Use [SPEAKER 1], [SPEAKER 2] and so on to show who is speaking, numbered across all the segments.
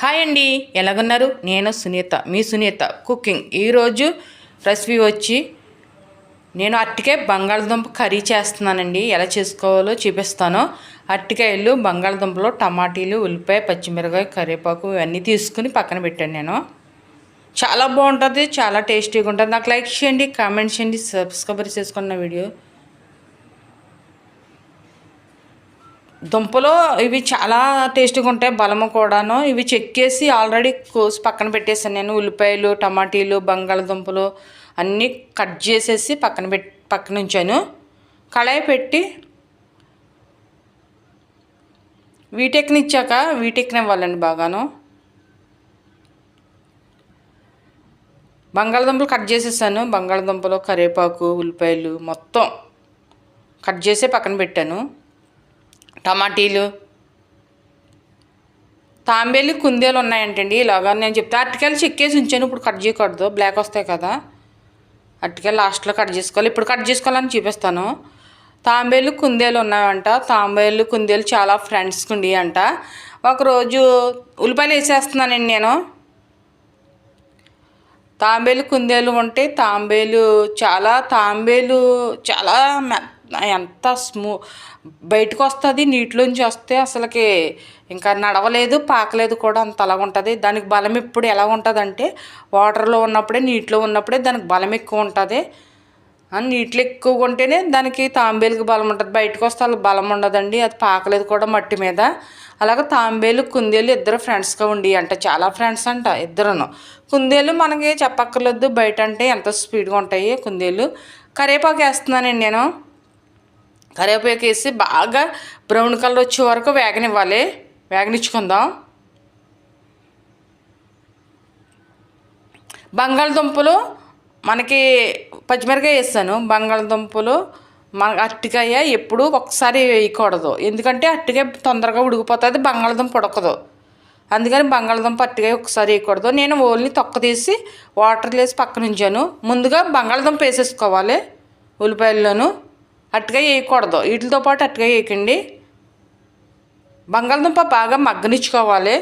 [SPEAKER 1] Hi అండి, ఎలాగున్నారు? నేను సునీత, మీ Sunitha cooking. ఈరోజు రెసిపీ వచ్చి నేను అరటికాయ బంగాళదుంప కర్రీ చేస్తున్నానండి. ఎలా చేసుకోవాలో చూపిస్తాను. అరటికాయలు, బంగాళదుంపలు, టమాటీలు, ఉల్లిపాయ, పచ్చిమిరపకాయ, కరివేపాకు ఇవన్నీ తీసుకుని పక్కన పెట్టాను. నేను చాలా బాగుంటుంది, చాలా టేస్టీగా ఉంటుంది. నాకు లైక్ చేయండి, కామెంట్ చేయండి, సబ్స్క్రైబ్ చేసుకున్న వీడియో. దుంపలు ఇవి చాలా టేస్టీగా ఉంటాయి, బలము కూడాను. ఇవి చెక్కేసి ఆల్రెడీ కోసి పక్కన పెట్టేసాను నేను. ఉల్లిపాయలు, టమాటీలు, బంగాళదుంపలు అన్నీ కట్ చేసేసి పక్కన ఉంచాను. కళాయి పెట్టి వీటెక్కనిచ్చాక వీటెక్కనివ్వాలండి బాగాను. బంగాళదుంపలు కట్ చేసేసాను. బంగాళదుంపలు, కరివేపాకు, ఉల్లిపాయలు మొత్తం కట్ చేసి పక్కన పెట్టాను. టమాటీలు, తాంబేలు, కుందేలు ఉన్నాయంటండి. ఇలాగా నేను చెప్తే అరటికాయలు చెక్కేసి ఉంచాను. ఇప్పుడు కట్ చేయకూడదు, బ్లాక్ వస్తాయి కదా. అరటికాయలు లాస్ట్లో కట్ చేసుకోవాలి. ఇప్పుడు కట్ చేసుకోవాలని చూపిస్తాను. తాంబేలు, కుందేలు ఉన్నాయంట. తాంబేలు, కుందేలు చాలా ఫ్రెండ్స్కి ఉండి అంట. ఒకరోజు ఉల్లిపాయలు వేసేస్తున్నానండి నేను. తాంబేలు, కుందేలు ఉంటే తాంబేలు చాలా ఎంత బయటకు వస్తుంది. నీటిలోంచి వస్తే అసలుకి ఇంకా నడవలేదు, పాకలేదు కూడా, అంత అలాగ ఉంటుంది. దానికి బలం ఎప్పుడు ఎలా ఉంటుందంటే వాటర్లో ఉన్నప్పుడే, నీటిలో ఉన్నప్పుడే దానికి బలం ఎక్కువ ఉంటుంది. నీటిలో ఎక్కువగా ఉంటేనే దానికి తాంబేలుకి బలం ఉంటుంది. బయటకు వస్తే వాళ్ళకి బలం ఉండదండి. అది పాకలేదు కూడా మట్టి మీద. అలాగే తాంబేలు, కుందేలు ఇద్దరు ఫ్రెండ్స్గా ఉండి అంట. చాలా ఫ్రెండ్స్ అంట ఇద్దరును. కుందేలు మనకి చెప్పక్కర్లేదు, బయట అంటే ఎంత స్పీడ్గా ఉంటాయి కుందేలు. కరివేపాకు వేస్తున్నానండి నేను. కరివేపాకు వేసి బాగా బ్రౌన్ కలర్ వచ్చే వరకు వేగనిచ్చుకుందాం. బంగాళదుంపలు మనకి పచ్చిమిరకాయ వేస్తాను. బంగాళదుంపలు అరటికాయ ఎప్పుడు ఒకసారి వేయకూడదు, ఎందుకంటే అరటికాయ తొందరగా ఉడికిపోతుంది, బంగాళదుంప ఉడకదు. అందుకని బంగాళదుంప అరటికాయ ఒకసారి వేయకూడదు. నేను ఓన్లీ తొక్క తీసి వాటర్ వేసి పక్కన ఉంచాను. ముందుగా బంగాళదుంప వేసేసుకోవాలి. ఉల్లిపాయల్లోనూ అరటికాయ వేయకూడదు, వీటితో పాటు అరటికాయ వేయకండి. బంగాళదుంప బాగా మగ్గనిచ్చుకోవాలి.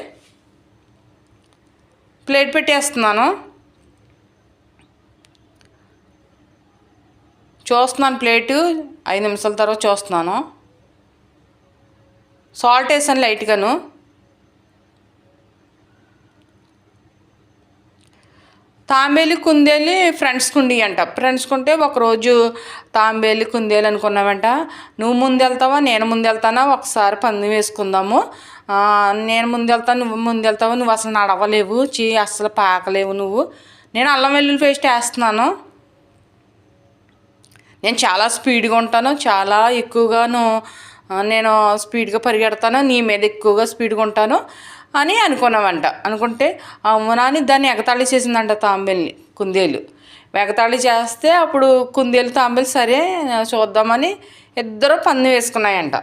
[SPEAKER 1] ప్లేట్ పెట్టేస్తున్నాను. చూస్తున్నాను ప్లేటు. 5 నిమిషాల తర్వాత చూస్తున్నాను. సాల్ట్ వేసాను లైట్గాను. తాంబేలు, కుందేలు ఫ్రెండ్స్కి ఉండి అంట. ఫ్రెండ్స్కి ఉంటే ఒకరోజు తాంబేలు, కుందేలు అనుకున్నామంట. నువ్వు ముందు వెళ్తావా, నేను ముందు వెళ్తానా, ఒకసారి పందెం వేసుకుందాము. నేను ముందు వెళ్తాను, నువ్వు ముందు వెళ్తావు. నువ్వు అసలు నడవలేవు, అసలు పాకలేవు నువ్వు. నేను అల్లం వెల్లుల్లి పేస్ట్ వేస్తున్నాను. నేను చాలా స్పీడ్గా ఉంటాను, చాలా ఎక్కువగాను నేను స్పీడ్గా పరిగెడతాను, నీ మీద ఎక్కువగా స్పీడ్గా ఉంటాను అని అనుకున్నామంట. అనుకుంటే అవునా అని దాన్ని ఎగతాళి చేసిందంట తాంబేలుని. కుందేలు ఎగతాళి చేస్తే అప్పుడు కుందేలు, తాంబేలు సరే చూద్దామని ఇద్దరు పందెం వేసుకున్నాయంట.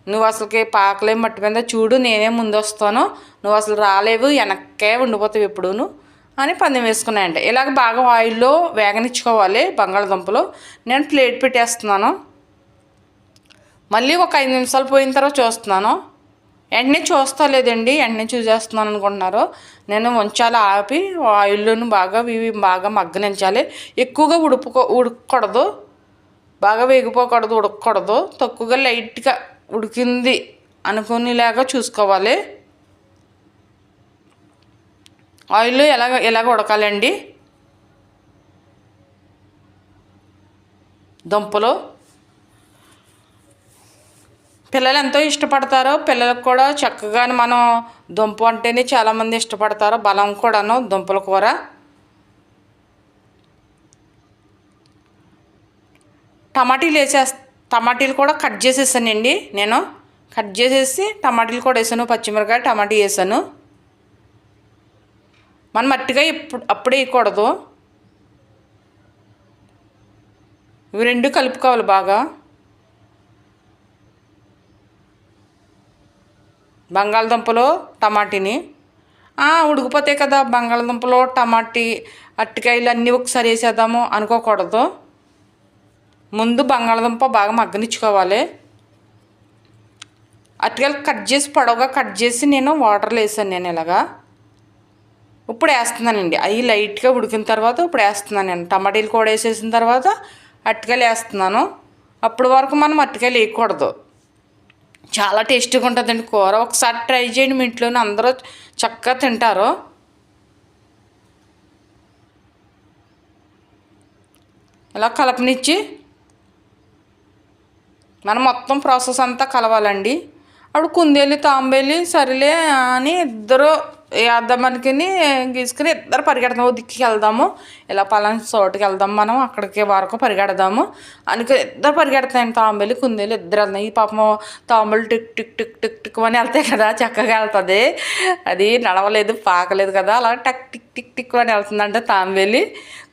[SPEAKER 1] నువ్వు అసలుకి పాకలేవు మట్టి మీద, చూడు నేనే ముందు వస్తాను, నువ్వు అసలు రాలేవు, వెనక్కే ఉండిపోతావు ఎప్పుడూను అని పందెం వేసుకున్నాయంట. ఇలాగ బాగా ఆయిల్లో వేగనిచ్చుకోవాలి బంగాళదుంపలు. నేను ప్లేట్ పెట్టేస్తున్నాను. మళ్ళీ ఒక 5 నిమిషాలు పోయిన తర్వాత చూస్తున్నాను. వెంటనే చూస్తలేదండి, వెంటనే చూసేస్తున్నాను అనుకుంటున్నారు. నేను ఉంచాలి ఆపి ఆయిల్లోను ఇవి బాగా మగ్గనించాలి. ఎక్కువగా ఉడకకూడదు, బాగా వేగిపోకూడదు, ఉడకకూడదు. తక్కువగా లైట్గా ఉడికింది అనుకునేలాగా చూసుకోవాలి. ఆయిల్లో ఎలాగ ఉడకాలండి దుంపలు. పిల్లలు ఎంతో ఇష్టపడతారో, పిల్లలకు కూడా చక్కగా మనం దుంప అంటేనే చాలామంది ఇష్టపడతారు, బలం కూడాను దుంపల కూర. టమాటీలు కూడా కట్ చేసేసానండి నేను. కట్ చేసేసి టమాటీలు కూడా వేసాను, పచ్చిమిరకాయ, టమాటీ వేసాను. మనం అట్టిగా అప్పుడే వేయకూడదు. ఇవి రెండు కలుపుకోవాలి బాగా. బంగాళదుంపలు, టమాటీని ఉడికిపోతాయి కదా. బంగాళదుంపలు, టమాటీ, అరటికాయలు అన్నీ ఒకసారి వేసేద్దాము అనుకోకూడదు. ముందు బంగాళదుంప బాగా మగ్గనిచ్చుకోవాలి. అరటికాయలు కట్ చేసి పొడవుగా కట్ చేసి నేను వాటర్లో వేసాను. నేను ఇలాగా ఇప్పుడు వేస్తున్నానండి. అవి లైట్గా ఉడికిన తర్వాత ఇప్పుడు వేస్తున్నాను నేను. టమాటీలు కూడా వేసేసిన తర్వాత అరటికాయలు వేస్తున్నాను. అప్పటి వరకు మనం అరటికాయలు వేయకూడదు. చాలా టేస్టీగా ఉంటుందండి కూర. ఒకసారి ట్రై చేయండి, మీ ఇంట్లోనే అందరూ చక్కగా తింటారు. ఇలా కలపనిచ్చి మనం మొత్తం ప్రాసెస్ అంతా కలవాలండి. అప్పుడు కుందేలు తాంబేలి సరిలే అని ఇద్దరు వేద్దామనికి గీసుకుని ఇద్దరు పరిగెడతాము, దిక్కి వెళ్దాము, ఇలా పలానా చోటుకి వెళ్దాం మనం, అక్కడికి వరకు పరిగెడదాము అనుకు ఇద్దరు పరిగెడతాయండి. తాంబేలి కుందేలు ఇద్దరు వెళ్తాయి. ఈ పాపం తాంబేలు టిక్ టిక్ టిక్ టిక్ టిక్ అని వెళ్తాయి కదా, చక్కగా వెళ్తుంది. అది నడవలేదు పాకలేదు కదా, అలా టక్ టిక్ టిక్ టిక్ అని వెళ్తుందంట తాంబేలి.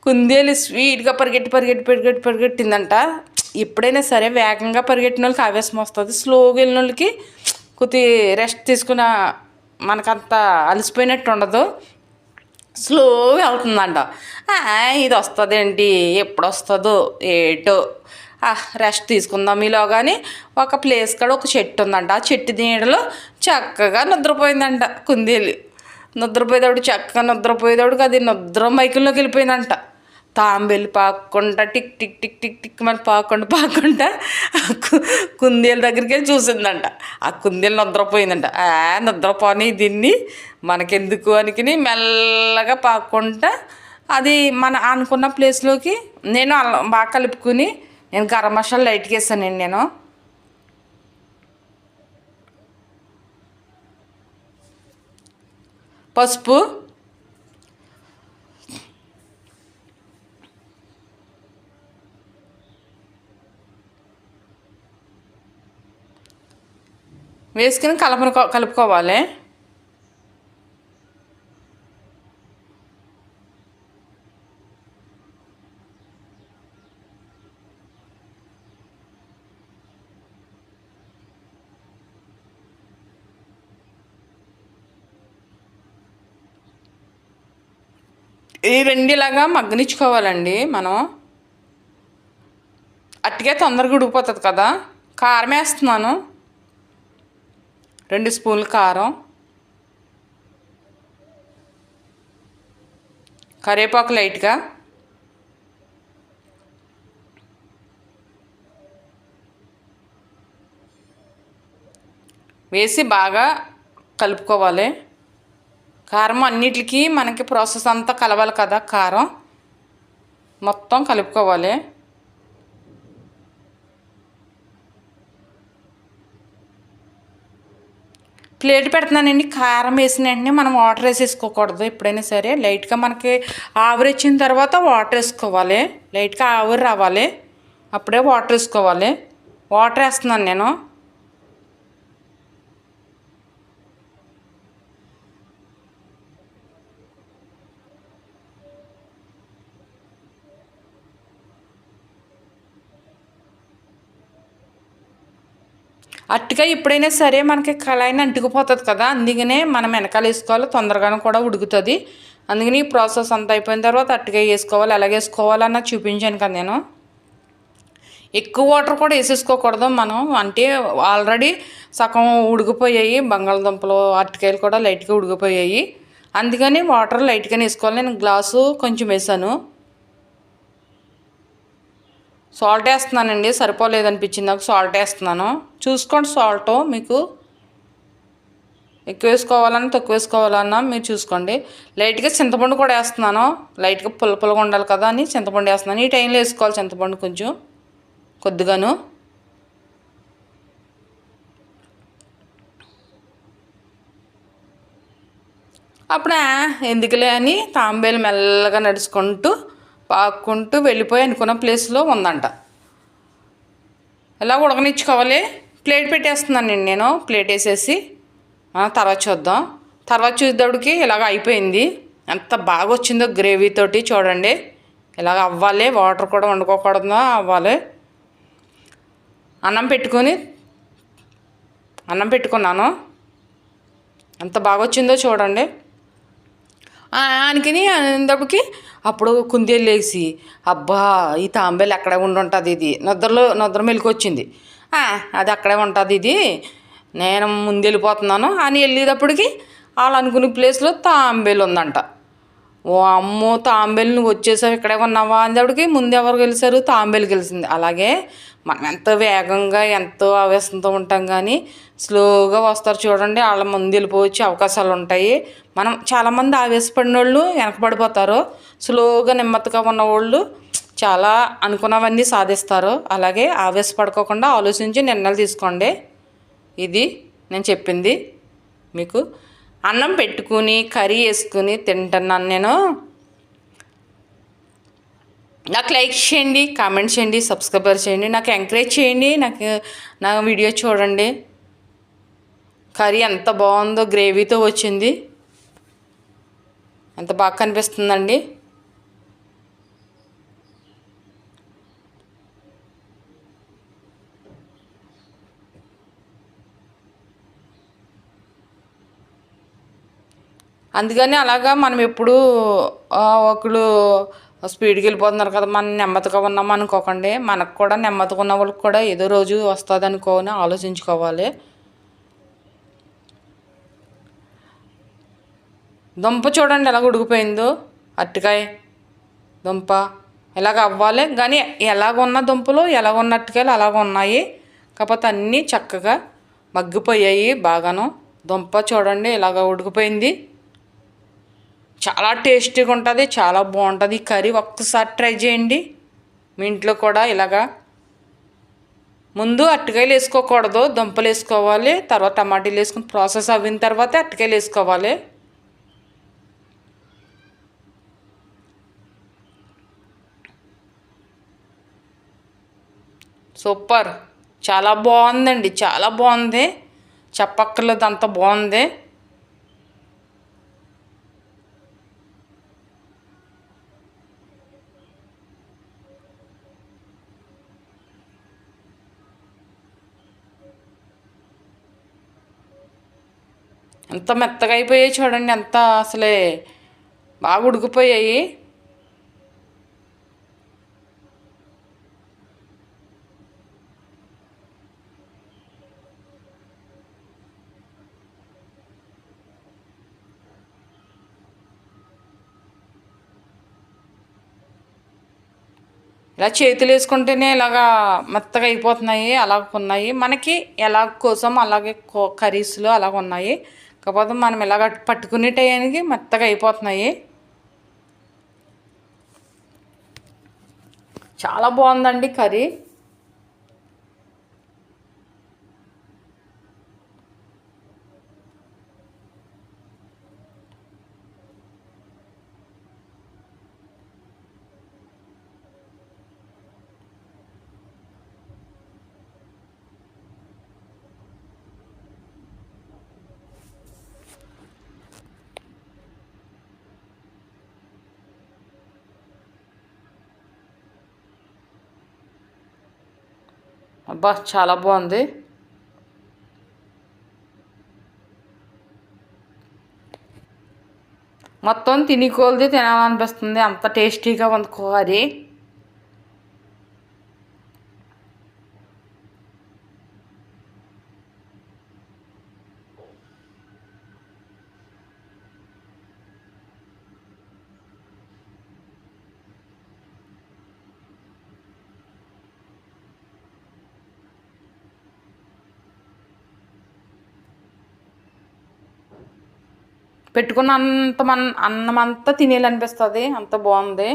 [SPEAKER 1] కుందేలు స్వీట్గా పరిగెట్టి పరిగెట్టి పరిగెట్టి పరిగెట్టిందంట. ఎప్పుడైనా సరే వేగంగా పరిగెట్టిన వాళ్ళకి ఆవేశం వస్తుంది, స్లోగా వెళ్ళిన వాళ్ళకి కొద్ది రెస్ట్ తీసుకున్న మనకంత అలసిపోయినట్టు ఉండదు, స్లోగా వెళ్తుందంట. ఇది వస్తుందేంటి, ఎప్పుడు వస్తుందో ఏటో, రెస్ట్ తీసుకుందాం ఈలోగాని ఒక ప్లేస్ కాడ ఒక చెట్టు ఉందంట. ఆ చెట్టు నీడలో చక్కగా నిద్రపోయిందంట కుందేలు. నిద్రపోయేదాడు చక్కగా నిద్రపోయేదాడు అది నిద్ర మైకుల్లోకి వెళ్ళిపోయిందంట. తాంబేలు పాక్కుంటా టిక్ టిక్ టిక్ టిక్ టిక్ మరి పాక్కుంటా కుందేలు దగ్గరికి వెళ్ళి చూసిందంట. ఆ కుందేలు నిద్రపోయిందంట. నిద్రపోని దీన్ని మనకెందుకు అనుకుని మెల్లగా పాక్కుంటా అది మన అనుకున్న ప్లేస్లోకి నేను బాగా కలుపుకుని నేను గరం మసాలా లైట్గా వేసానండి. నేను పసుపు, వేసుకుని కలుపుకోవాలి. ఈ రెండిలాగా మగ్గనిచ్చుకోవాలండి మనం. అట్టిగా తొందరగా ఉడికిపోతుంది కదా. కారం వేస్తున్నాను, 2 స్పూన్లు కారం, కరివేపాకు లైట్గా, వేసి బాగా కలుపుకోవాలి. కారం అన్నిటికీ మనకి ప్రాసెస్ అంతా కలవాలి కదా, కారం మొత్తం కలుపుకోవాలి. ప్లేట్ పెడుతున్నానండి. కారం వేసిన వెంటనే మనం వాటర్ వేసేసుకోకూడదు. ఎప్పుడైనా సరే లైట్గా మనకి ఆవిరి వచ్చిన తర్వాత వాటర్ వేసుకోవాలి. లైట్గా ఆవిరి రావాలి, అప్పుడే వాటర్ వేసుకోవాలి. వాటర్ వేస్తున్నాను నేను. అట్టుగా ఎప్పుడైనా సరే మనకి కళాయిని అంటుకుపోతుంది కదా, అందుకనే మనం వెనకాల వేసుకోవాలి, తొందరగానే కూడా ఉడుకుతుంది. అందుకని ఈ ప్రాసెస్ అంతా అయిపోయిన తర్వాత అట్టుగా వేసుకోవాలి. ఎలాగ వేసుకోవాలన్నా చూపించాను కదా నేను. ఎక్కువ వాటర్ కూడా వేసేసుకోకూడదు మనం, అంటే ఆల్రెడీ సగం ఉడికిపోయాయి బంగాళదుంపలు, అరటికాయలు కూడా లైట్గా ఉడికిపోయాయి. అందుకని వాటర్ లైట్గానే వేసుకోవాలి. నేను గ్లాసు కొంచెం వేసాను. సాల్ట్ వేస్తున్నానండి, సరిపోలేదనిపించింది నాకు, సాల్ట్ వేస్తున్నాను. చూసుకోండి సాల్ట్ మీకు ఎక్కువ వేసుకోవాలన్నా తక్కువ వేసుకోవాలన్నా మీరు చూసుకోండి. లైట్గా చింతపండు కూడా వేస్తున్నాను, లైట్గా పుల్లగా ఉండాలి కదా అని చింతపండు వేస్తున్నాను. ఈ టైంలో వేసుకోవాలి చింతపండు కొంచెం కొద్దిగాను. అప్పుడు ఎందుకులే అని తాంబేలు మెల్లగా నడుచుకుంటూ పాక్కుంటూ వెళ్ళిపోయి అనుకున్న ప్లేస్లో ఉందంట. ఇలా ఉడకనిచ్చుకోవాలి. ప్లేట్ పెట్టేస్తున్నానండి నేను. ప్లేట్ వేసేసి తర్వాత చూద్దాం. తర్వాత చూసేటప్పటికి ఇలాగ అయిపోయింది. ఎంత బాగా వచ్చిందో గ్రేవీతోటి చూడండి. ఇలాగ అవ్వాలి, వాటర్ కూడా వండుకోకూడదు, అవ్వాలి. అన్నం పెట్టుకున్నాను. ఎంత బాగా వచ్చిందో చూడండి. అనుకుని అనేటప్పటికి అప్పుడు కుందేలు లేచి అబ్బా ఈ తాంబేలు అక్కడే ఉండుంటుంది, ఇది నిద్ర మెలకు వచ్చింది, అది అక్కడే ఉంటుంది, ఇది నేను ముందు వెళ్ళిపోతున్నాను అని వెళ్ళేటప్పటికి వాళ్ళు అనుకునే ప్లేస్లో తాంబేలు ఉందంట. ఓ అమ్మో తాంబేలు నువ్వు వచ్చేసావు ఇక్కడే ఉన్నావా అనేప్పటికి ముందు ఎవరు గెలిచారు? తాంబేలు గెలిచింది. అలాగే మనం ఎంత వేగంగా ఎంతో ఆవేశంతో ఉంటాం కానీ స్లోగా వస్తారు చూడండి, వాళ్ళ ముందు వెళ్ళిపోవచ్చే అవకాశాలు ఉంటాయి. మనం చాలామంది ఆవేశపడిన వాళ్ళు వెనకబడిపోతారు, స్లోగా నెమ్మదిగా ఉన్నవాళ్ళు చాలా అనుకున్నవన్నీ సాధిస్తారు. అలాగే ఆవేశపడుకోకుండా ఆలోచించి నిర్ణయాలు తీసుకోండి. ఇది నేను చెప్పింది మీకు. అన్నం పెట్టుకుని కర్రీ వేసుకుని తింటున్నాను నేను. నాకు లైక్ చేయండి, కామెంట్ చేయండి, సబ్స్క్రైబర్ చేయండి, నాకు ఎంకరేజ్ చేయండి, నా వీడియో చూడండి. కర్రీ ఎంత బాగుందో, గ్రేవీతో వచ్చింది, ఎంత బాగా కనిపిస్తుందండి. అందుకని అలాగా మనం ఎప్పుడు ఒకళ్ళు స్పీడ్కి వెళ్ళిపోతున్నారు కదా, మనం నెమ్మదిగా ఉన్నాం అనుకోకండి. మనకు కూడా నెమ్మదిగా ఉన్న వాళ్ళకి కూడా ఏదో రోజు వస్తుంది అనుకోని ఆలోచించుకోవాలి. దుంప చూడండి ఎలా ఉడికిపోయిందో, అరటికాయ దుంప ఇలాగ అవ్వాలి. కానీ ఎలాగున్న దుంపలు ఎలాగున్న అరటికాయలు అలాగ ఉన్నాయి, కాకపోతే అన్నీ చక్కగా మగ్గిపోయాయి బాగాను. దుంప చూడండి ఇలాగ ఉడికిపోయింది, చాలా టేస్టీగా ఉంటుంది, చాలా బాగుంటుంది. ఈ కర్రీ ఒక్కసారి ట్రై చేయండి మీ ఇంట్లో కూడా. ఇలాగా ముందు అరటికాయలు వేసుకోకూడదు, దుంపలు వేసుకోవాలి, తర్వాత టమాటీలు వేసుకుని ప్రాసెస్ అవ్విన తర్వాత అరటికాయలు వేసుకోవాలి. సూపర్, చాలా బాగుందండి, చాలా బాగుంది, చెప్పక్కర్లేదు, అంత బాగుంది. ఎంత మెత్తగా అయిపోయాయి చూడండి, ఎంత అసలే బాగా ఉడికిపోయాయి. ఇలా చేతులు వేసుకుంటేనే ఇలాగా మెత్తగా అయిపోతున్నాయి, అలాగ ఉన్నాయి. మనకి ఎలా కోసం అలాగే కర్రీస్లో అలాగ ఉన్నాయి, కాకపోతే మనం ఇలాగ పట్టుకునే టయానికి మెత్తగా అయిపోతున్నాయి. చాలా బాగుందండి కర్రీ. అబ్బా చాలా బాగుంది. మొత్తం తిని కొలిది తినాలనిపిస్తుంది, అంత టేస్టీగా ఉంది కర్రీ. పెట్టుకున్న అంత అన్నం అంతా తినేయాలనిపిస్తుంది, అంత బాగుంది.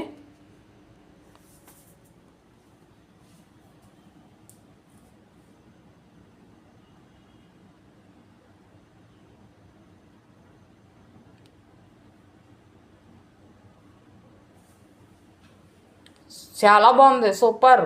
[SPEAKER 1] చాలా బాగుంది, సూపర్.